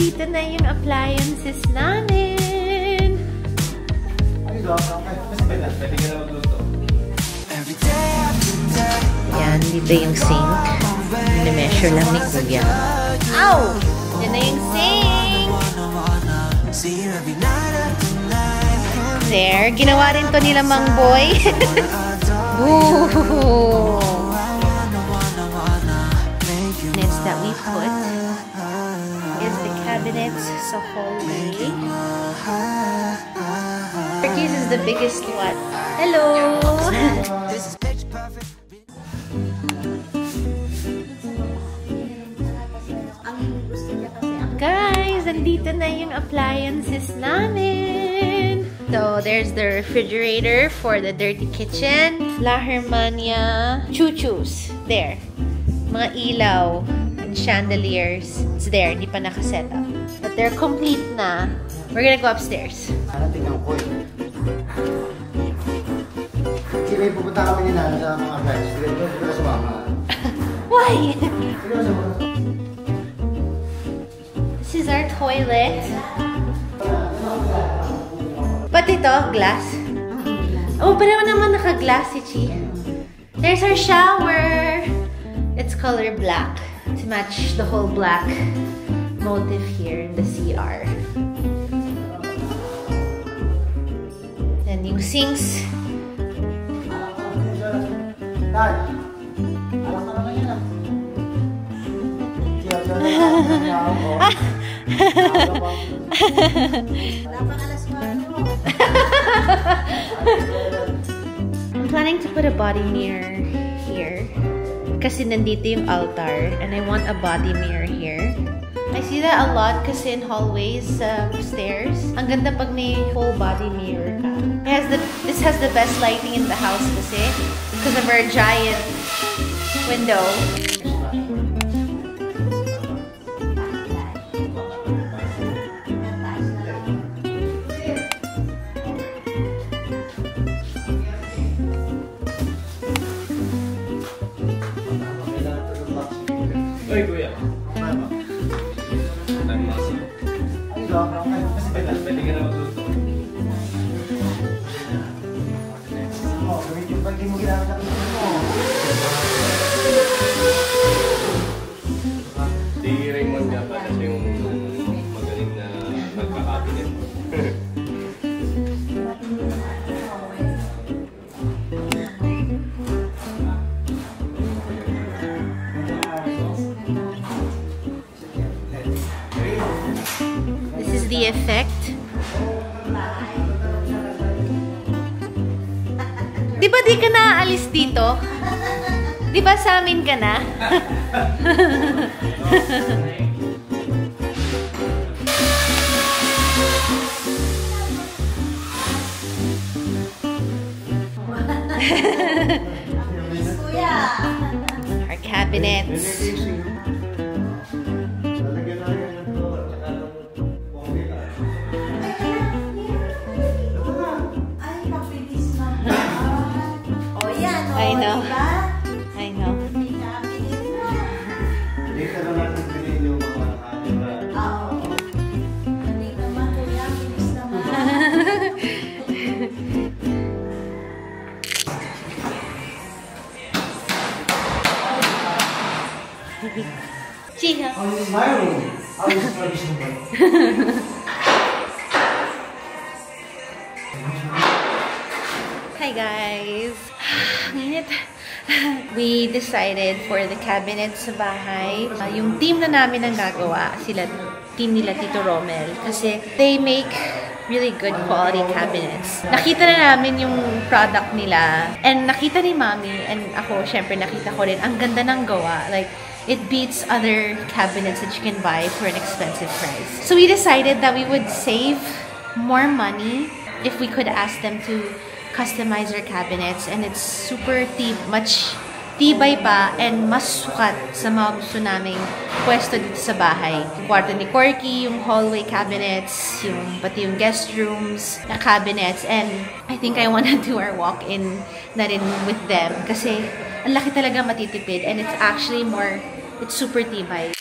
nandito na yung appliances namin. Yan, dito yung sink. Ni-measure lang ni Kuya. Ow! Yan na yung sink! There. Ginawa rin to nila Mang Boy. Ooh! Next that we put is the cabinets sa hallway. Turkey's is the biggest one. Hello! Guys, nandito na yung appliances namin. So, there's the refrigerator for the dirty kitchen. La Hermania chuchus. There. Mga ilaw and chandeliers. It's there. Di pa nakaset up. But they're complete na. We're gonna go upstairs. Tingnan ko eh. Sige, pupunta kami nila sa mga guys. Sige, pupunta sa mga. Why? This is our toilet. Pati ito, glass. Oh, pareho naman naka-glass si Chi. There's our shower. It's color black to match the whole black motif here in the CR. And yung sinks. I'm planning to put a body mirror here kasi nandito yung altar and I want a body mirror here. I see that a lot kasi in hallways, stairs. Ang ganda pag may whole body mirror ka. This has the best lighting in the house kasi because of our giant window. Ay, Kuya. Pwede ka na magluto. Pag di mo ginamit ang luto mo. Si Raymond nga pala siya yung magaling na magkakabinet. This is the effect. Di ba di ka naaalis dito? Di ba sa amin ka na? Our cabinets. I know. I know. Chiha. Oh, this is my room. Oh, this is my room. Hi guys! Ngunit, we decided for the cabinet sa bahay. Yung team na namin ang gagawa, team nila Tito Romel. Kasi they make really good quality cabinets. Nakita na namin yung product nila. And nakita ni Mami, and ako, syempre nakita ko rin, ang ganda ng gawa. Like, it beats other cabinets that you can buy for an expensive price. So we decided that we would save more money if we could ask them to customize our cabinets, and it's super much tibay pa and mas sukat sa mga gusto naming pwesto dito sa bahay. Yung kwarto ni Corky, yung hallway cabinets, pati yung guest rooms na cabinets, and I think I wanna do our walk-in na rin with them kasi ang laki talaga matitipid, and it's actually it's super tibay.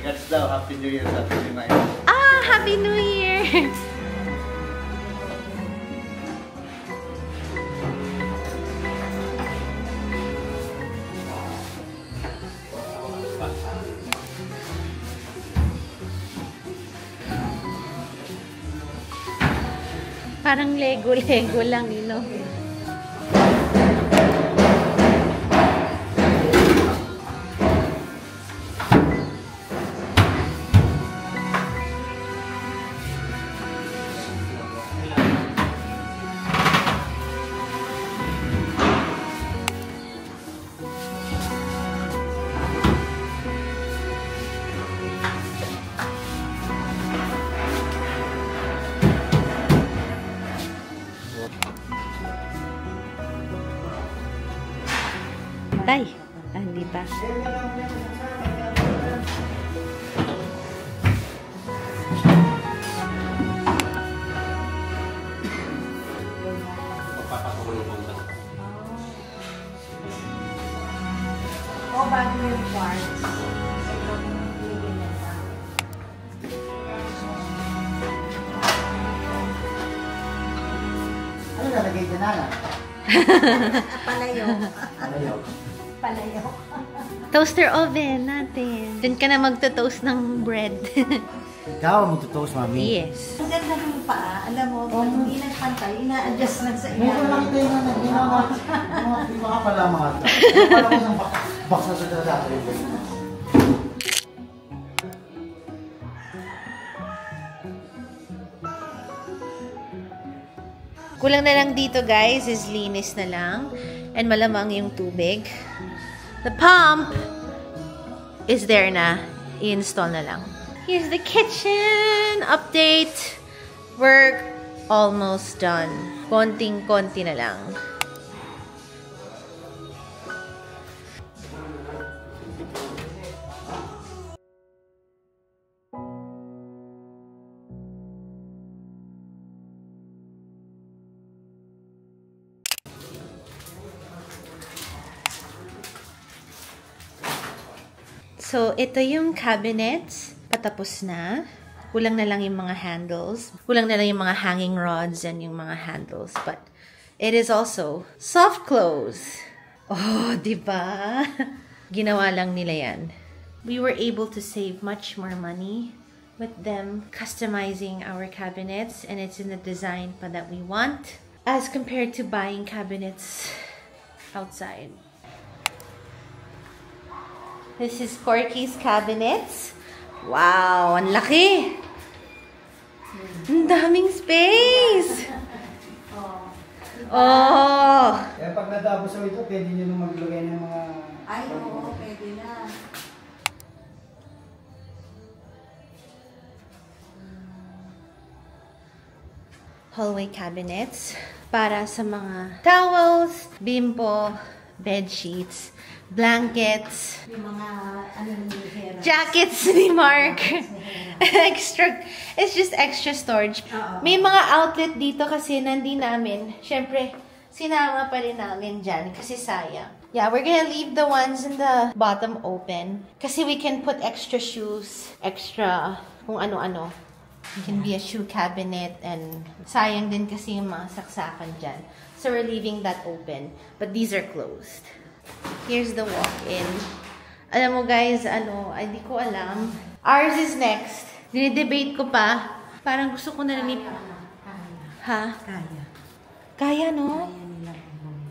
Regards daw, Happy New Year sa ating Maya. Ah, Happy New Year! Parang Lego lang, you know? Tay. Ah, hindi pa. O, bago yung parts. Ano nalagay dyan, Nana? Palayo. Palayo. Palayo. Toaster oven natin. Diyan ka na magto-toast ng bread. Ikaw ang magtutoast, Mami. Yes. Ang ganda ng paa. Alam mo, hindi lang pantay, ina-adjust lang sa Meron lang ilalim. tayo na naginawa. Di ba ka pala mga ito? Pala ko ng box na sa dala. Kulang na lang dito, guys, is linis na lang. And malamang yung tubig. The pump is there na. I-install na lang. Here's the kitchen update. Work almost done. Konting-konti na lang. So, ito yung cabinets. Patapos na. Kulang na lang yung mga handles. Kulang na lang yung mga hanging rods and yung mga handles. But, it is also soft close. Oh, diba? Ginawa lang nila yan. We were able to save much more money with them customizing our cabinets. And it's in the design pa that we want. As compared to buying cabinets outside. This is Corky's cabinets. Wow, ang laki! Ang daming space! Oh! Kaya pag natapos ko ito, pwede nyo nung maglagay ng mga... Ay, oo, pwede na. Hallway cabinets para sa mga towels, bimpo, bed sheets, blankets, Yung mga, ano ni Hera. jackets ni Mark. Extra, it's just extra storage. May mga outlet dito kasi nandi namin. Syempre, sinama pa rin namin dyan kasi sayang. Yeah, we're gonna leave the ones in the bottom open kasi we can put extra shoes, extra kung ano-ano. It can be a shoe cabinet and sayang din kasi yung mga saksakan dyan. So we're leaving that open. But these are closed. Here's the walk-in. Alam mo guys, ay di ko alam. Ours is next. Dinidebate ko pa. Parang gusto ko na lang Ha? Kaya. Kaya, no? Kaya nila.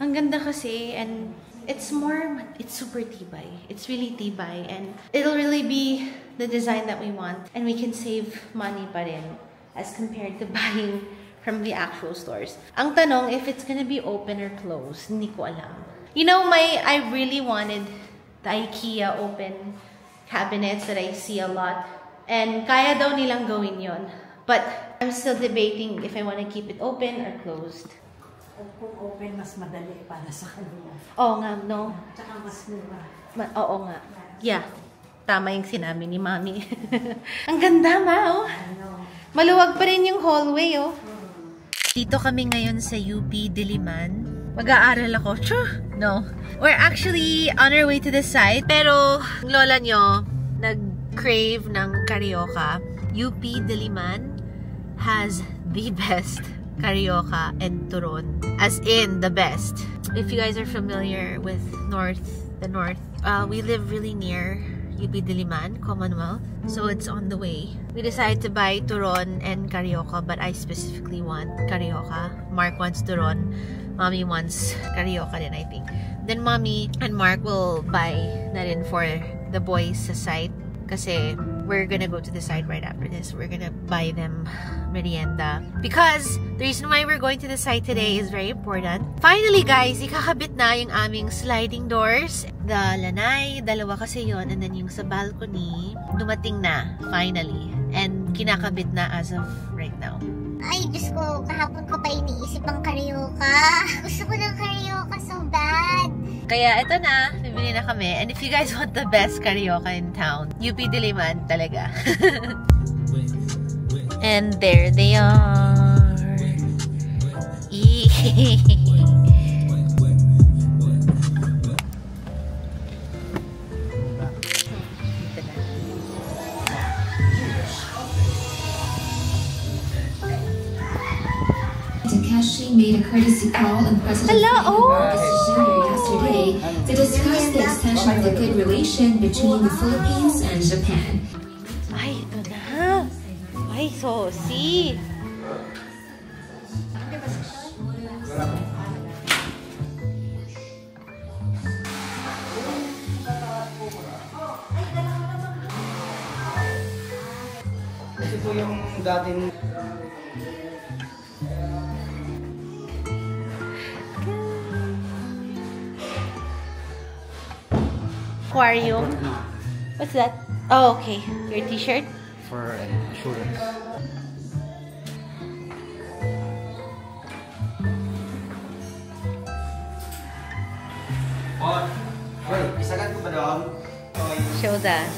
Ang ganda kasi, and it's super tibay. It's really tibay, and it'll really be the design that we want. And we can save money pa rin as compared to buying from the actual stores. Ang tanong, if it's gonna be open or closed, hindi ko alam. You know, I really wanted the IKEA open cabinets that I see a lot. And kaya daw nilang gawin yon. But I'm still debating if I want to keep it open or closed. Kung open, mas madali para sa kanila. Oo nga, no? Tsaka mas mura. Oo nga. Yeah. Tama yung sinabi ni Mami. Ang ganda, Ma, oh. Ano? Maluwag pa rin yung hallway, oh. Dito kami ngayon sa UP Diliman. Mag-aaral ako. No. We're actually on our way to the site. Pero, lola nyo, crave ng Carioca, UP Diliman has the best Carioca and Turon. As in, the best. If you guys are familiar with the north, we live really near UP Diliman, Commonwealth. So it's on the way. We decided to buy Turon and Carioca, but I specifically want Carioca. Mark wants Turon. Mommy wants Carioca din, I think. Then Mommy and Mark will buy na rin for the boys sa site. Kasi we're gonna go to the site right after this. We're gonna buy them merienda. Because the reason why we're going to the site today is very important. Finally guys, ikakabit na yung aming sliding doors. The lanay, dalawa kasi yon, and then yung sa balcony, dumating na, finally. And kinakabit na as of right now. Ay, Diyos ko, kahapon ko pa iniisip ang Carioca. Gusto ko ng Carioca so bad. Kaya ito na, bibili na kami. And if you guys want the best Carioca in town, UP Diliman talaga. And there they are. Takeshi made a courtesy call on President Marcos Jr. yesterday to discuss the extension of the good relation between the Philippines and Japan. Ay, ito na. Ay, saucy. Ito po yung dating... Aquarium. What's that? Oh, okay. Your t-shirt? For insurance. Hoy, isagat ko ba doon? Show that.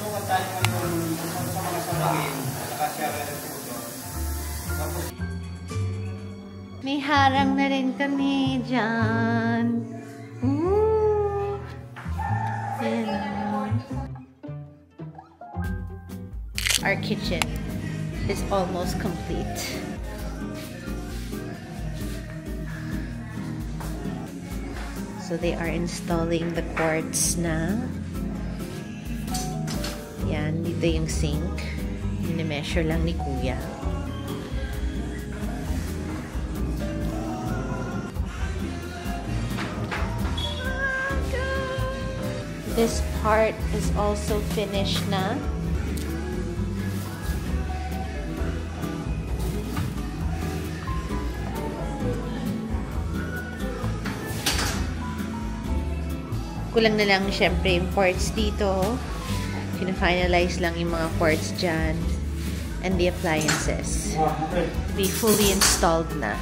May harang na rin kami dyan. Ooh. And our kitchen is almost complete. So they are installing the quartz na. Yan, dito yung sink. Mini-measure lang ni Kuya. This part is also finished na. Kulang na lang syempre yung quartz dito. Pina-finalize lang yung mga quartz dyan. And the appliances. Be fully installed na.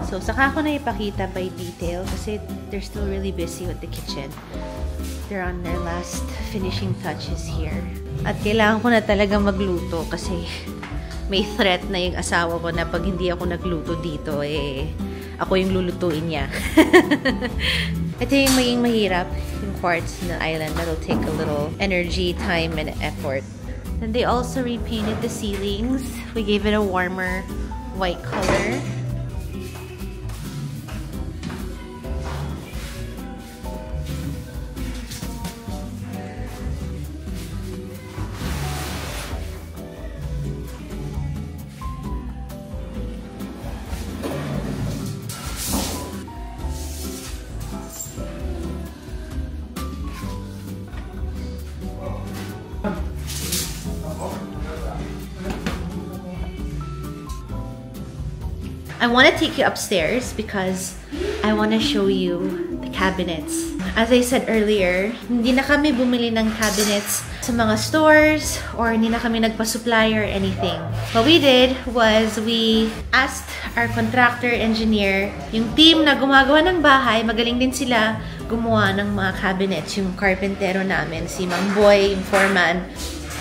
So, saka ko na ipakita by detail kasi they're still really busy with the kitchen. They're on their last finishing touches here. At kailangan ko na talaga magluto kasi may threat na yung asawa ko na pag hindi ako nagluto dito, eh, ako yung lulutuin niya. Ito yung maging mahirap, yung quartz na island. That'll take a little energy, time, and effort. Then they also repainted the ceilings. We gave it a warmer white color. I want to take you upstairs because I want to show you the cabinets. As I said earlier, hindi na kami bumili ng cabinets sa mga stores or hindi na kami nagpa-supply or anything. What we did was we asked our contractor, engineer, yung team na gumagawa ng bahay, magaling din sila gumawa ng mga cabinets. Yung carpentero namin, si Mang Boy, yung foreman.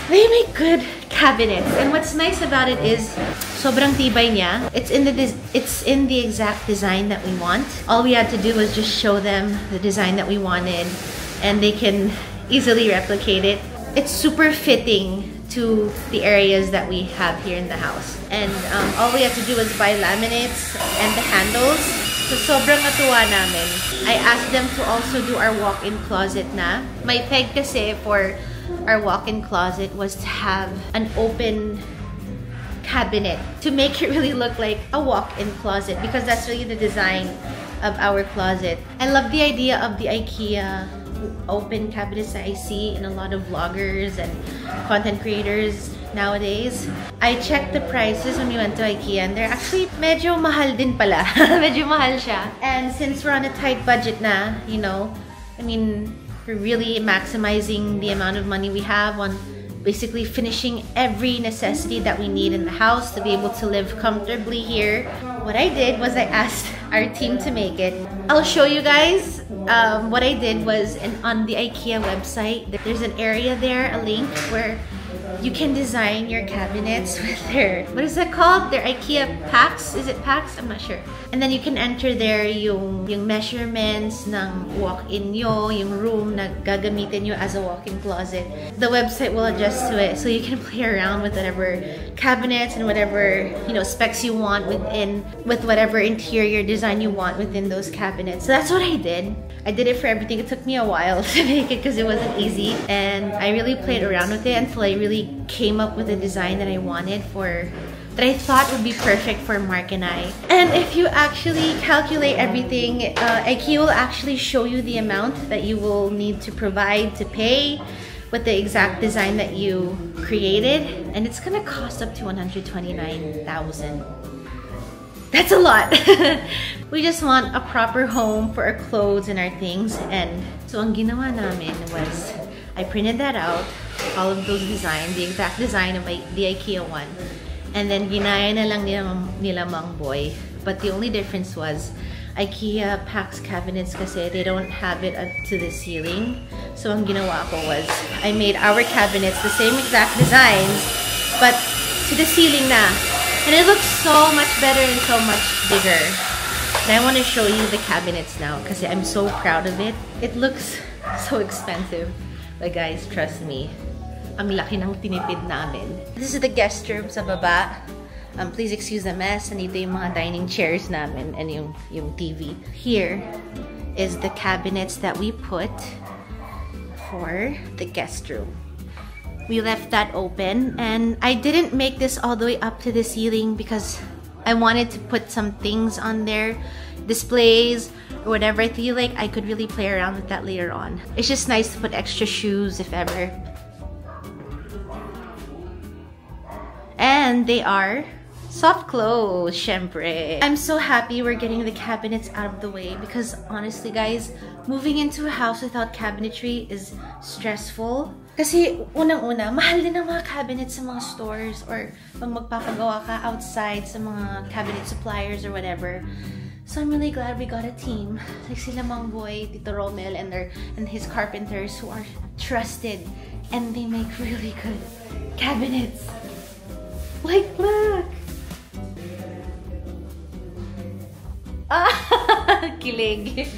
They make good cabinets. And what's nice about it is sobrang tibay niya. It's in the exact design that we want. All we had to do was just show them the design that we wanted and they can easily replicate it. it's super fitting to the areas that we have here in the house. And all we have to do is buy laminates and the handles. So sobrang natuwa namin. I asked them to also do our walk-in closet na. My peg kasi for our walk-in closet was to have an open cabinet to make it really look like a walk-in closet, because that's really the design of our closet. I love the idea of the IKEA open cabinets that I see in a lot of vloggers and content creators nowadays. I checked the prices when we went to IKEA and they're actually medyo mahal din pala. Medyo mahal siya. And since we're on a tight budget na, you know, I mean, we're really maximizing the amount of money we have on basically finishing every necessity that we need in the house to be able to live comfortably here. What I did was I asked our team to make it. I'll show you guys. What I did was on the IKEA website, there's an area there, a link where you can design your cabinets with their, what is that called? Their IKEA packs? Is it packs? I'm not sure. And then you can enter there yung measurements ng walk-in nyo, yung room na gagamitin nyo as a walk-in closet. The website will adjust to it, so you can play around with whatever cabinets and whatever, you know, specs you want with whatever interior design you want within those cabinets. So that's what I did. I did it for everything. It took me a while to make it because it wasn't easy, and I really played around with it until I really came up with a design that I wanted that I thought would be perfect for Mark and I. And if you actually calculate everything, IKEA will actually show you the amount that you will need to provide to pay with the exact design that you created, and it's gonna cost up to $129,000. That's a lot. We just want a proper home for our clothes and our things, and so ang ginawa namin was I printed that out, all of those designs, the exact design of the IKEA one, and then ginaya na lang nila Mang Boy. But the only difference was IKEA packs cabinets kasi they don't have it up to the ceiling. So ang ginawa ko was I made our cabinets the same exact designs but to the ceiling na. And it looks so much better and so much bigger. And I want to show you the cabinets now because I'm so proud of it. It looks so expensive. But guys, trust me, ang laki ng tinipid namin. This is the guest room sa baba. Please excuse the mess. Nandito yung mga dining chairs namin and yung TV. Here is the cabinets that we put for the guest room. We left that open, and I didn't make this all the way up to the ceiling because I wanted to put some things on there, displays or whatever. I feel like I could really play around with that later on. It's just nice to put extra shoes if ever. And they are soft close, syempre. I'm so happy we're getting the cabinets out of the way because honestly guys, moving into a house without cabinetry is stressful. Kasi unang-una, mahal din ang mga cabinets sa mga stores or pag magpapagawa ka outside sa mga cabinet suppliers or whatever. So I'm really glad we got a team. Like sila Mang Boy, Tito Romel, and his carpenters who are trusted and they make really good cabinets. Like, look! Ah! Kilig!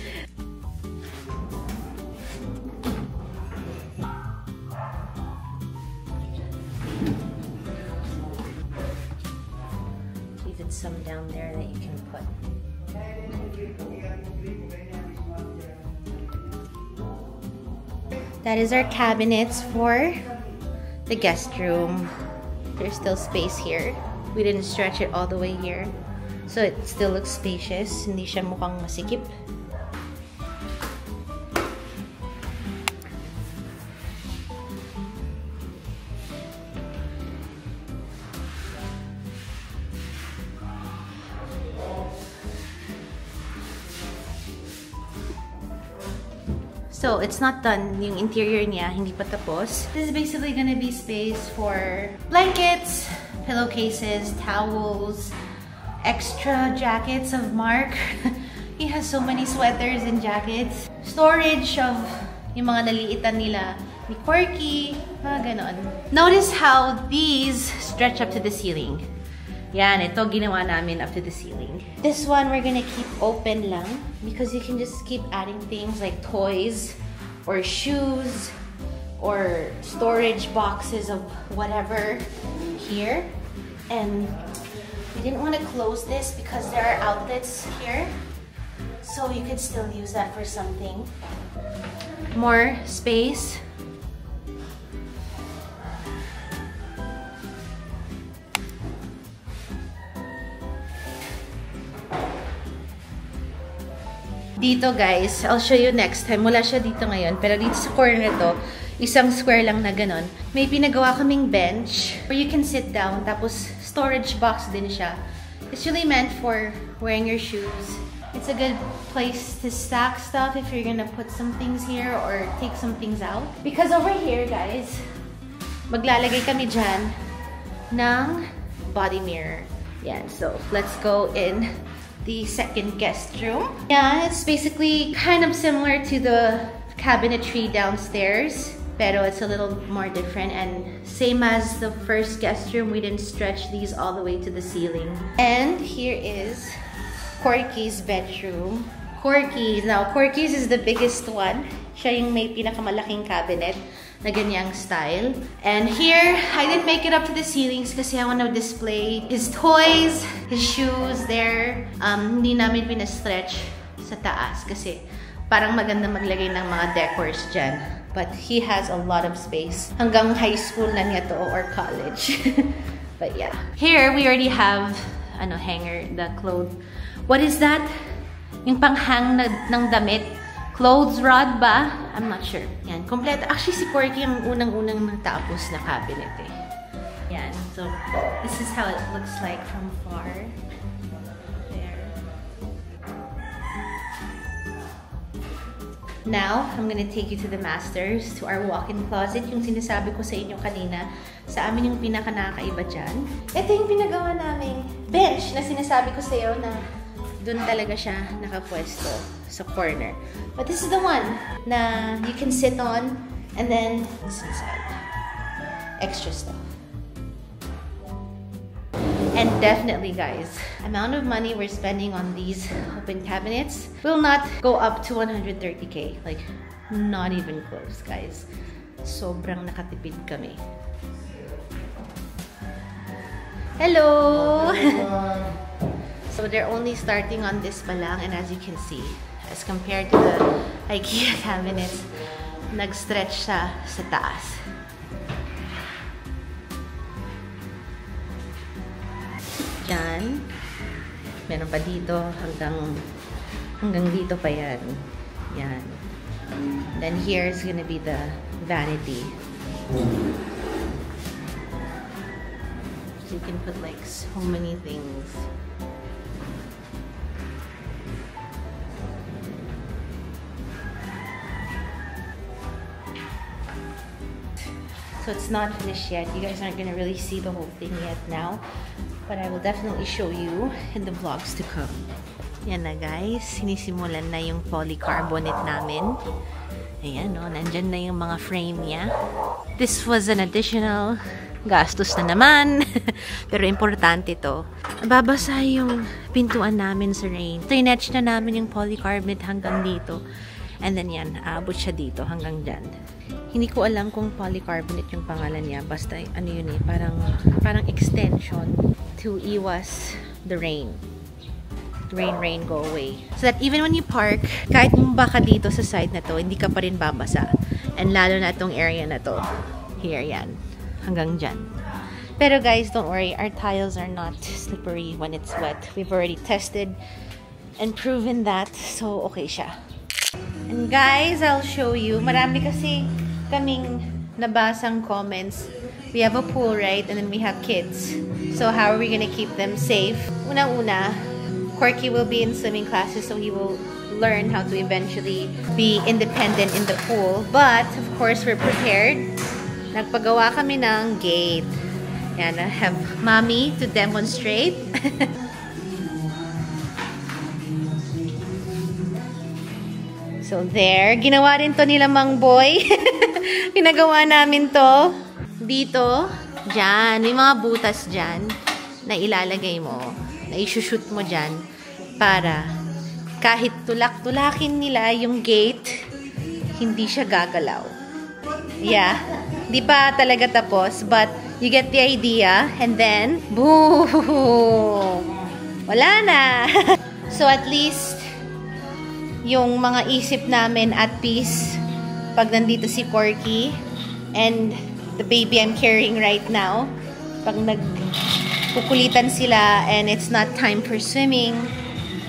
Even some down there that you can put. That is our cabinets for the guest room. There's still space here. We didn't stretch it all the way here. So it still looks spacious. Hindi siya mukhang masikip. So it's not done, yung interior niya, hindi pa tapos. This is basically gonna be space for blankets, pillowcases, towels, extra jackets of Mark. He has so many sweaters and jackets. Storage of yung mga naliitan nila ni Quirky, mga ganon. Notice how these stretch up to the ceiling. Yan, ito ginawa namin up to the ceiling. This one we're gonna keep open lang because you can just keep adding things like toys or shoes or storage boxes of whatever here. And we didn't want to close this because there are outlets here. So you could still use that for something. More space. Dito guys, I'll show you next time. Wala siya dito ngayon. Pero dito sa corner to, isang square lang na ganon. May pinagawa kaming bench where you can sit down. Tapos storage box din siya. It's really meant for wearing your shoes. It's a good place to stack stuff if you're gonna put some things here or take some things out. Because over here guys, maglalagay kami dyan ng body mirror. Yan, so let's go in the second guest room. Yeah, it's basically kind of similar to the cabinetry downstairs, pero it's a little more different, and same as the first guest room, we didn't stretch these all the way to the ceiling. And here is Corky's bedroom. Corky's, now Corky's is the biggest one. Siya yung may pinakamalaking cabinet na ganyang style. And here, I didn't make it up to the ceilings kasi I want to display his toys, his shoes there. Hindi namin pinastretch sa taas kasi parang maganda maglagay ng mga decors dyan. But he has a lot of space. Hanggang high school na niya to or college. But yeah. Here, we already have hanger, the clothes. What is that? Yung panghang ng damit. Clothes rod ba? I'm not sure. Yan, kompleto. Actually, si Corky ang unang-unang natapos na cabinet eh. Yan. So, this is how it looks like from far. There. Now, I'm gonna take you to the masters, to our walk-in closet. Yung sinasabi ko sa inyo kanina, sa amin yung pinaka-nakakaiba dyan. Ito yung pinagawa naming bench na sinasabi ko sa iyo na doon talaga siya nakapwesto sa corner. But this is the one na you can sit on and then this inside. Extra stuff. And definitely guys, amount of money we're spending on these open cabinets will not go up to 130K. Like, not even close guys. Sobrang nakatipid kami. Hello! So they're only starting on this pa lang, and as you can see, as compared to the IKEA cabinets, nag-stretch siya sa taas. Diyan. Meron pa dito hanggang dito pa yan. Yan. Then here is gonna be the vanity. So you can put like so many things. So it's not finished yet. You guys aren't gonna really see the whole thing yet now. But I will definitely show you in the vlogs to come. Yan na guys. Sinisimulan na yung polycarbonate namin. Ayan o. Nandyan na yung mga frame niya. This was an additional gastos na naman. Pero importante to. Babasa yung pintuan namin sa rain. Trinetch na namin yung polycarbonate hanggang dito. And then yan. Aabot siya dito hanggang dyan. Hindi ko alam kung polycarbonate yung pangalan niya. Basta ano yun eh. Parang extension to iwas the rain. Rain, go away. So that even when you park, kahit mo baka dito sa side na to, hindi ka pa rin babasa. And lalo na itong area na to. Here, yan. Hanggang dyan. Pero guys, don't worry. Our tiles are not slippery when it's wet. We've already tested and proven that. So, okay siya. And guys, I'll show you. Marami kasi kaming nabasang comments. We have a pool, right? And then we have kids. So how are we gonna keep them safe? Unang-una, Corky will be in swimming classes, so he will learn how to eventually be independent in the pool. But, of course, we're prepared. Nagpagawa kami ng gate. Yan, I have mommy to demonstrate. So there, ginawa rin to nila Mang Boy. Pinagawa namin to. Dito, dyan, may mga butas dyan na ilalagay mo, na isushoot mo dyan para kahit tulak-tulakin nila yung gate, hindi siya gagalaw. Yeah. Di pa talaga tapos, but you get the idea, and then, boom! Wala na! So at least, yung mga isip namin at peace pag nandito si Corky and the baby I'm carrying right now. Pag nagkukulitan sila and it's not time for swimming,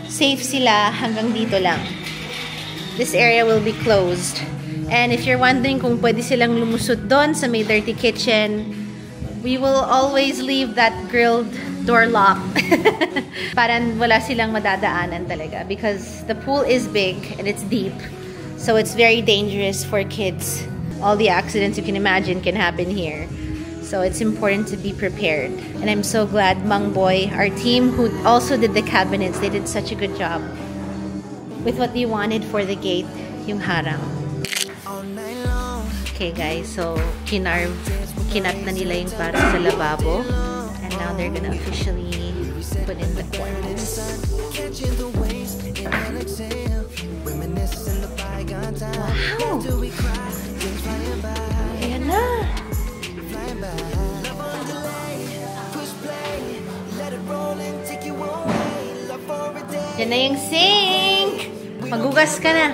safe sila hanggang dito lang. This area will be closed. And if you're wondering kung pwede silang lumusot doon sa may dirty kitchen, we will always leave that grilled door locked. Para wala silang madadaanan talaga. Because the pool is big and it's deep. So it's very dangerous for kids. All the accidents you can imagine can happen here. So it's important to be prepared. And I'm so glad Mang Boy, our team who also did the cabinets, they did such a good job with what they wanted for the gate, yung harang. Okay guys, so kinat na nila yung para sa lababo. And now they're gonna officially put in the corners. Wow! Ayan na! Yan na yung sink! Magugas ka na!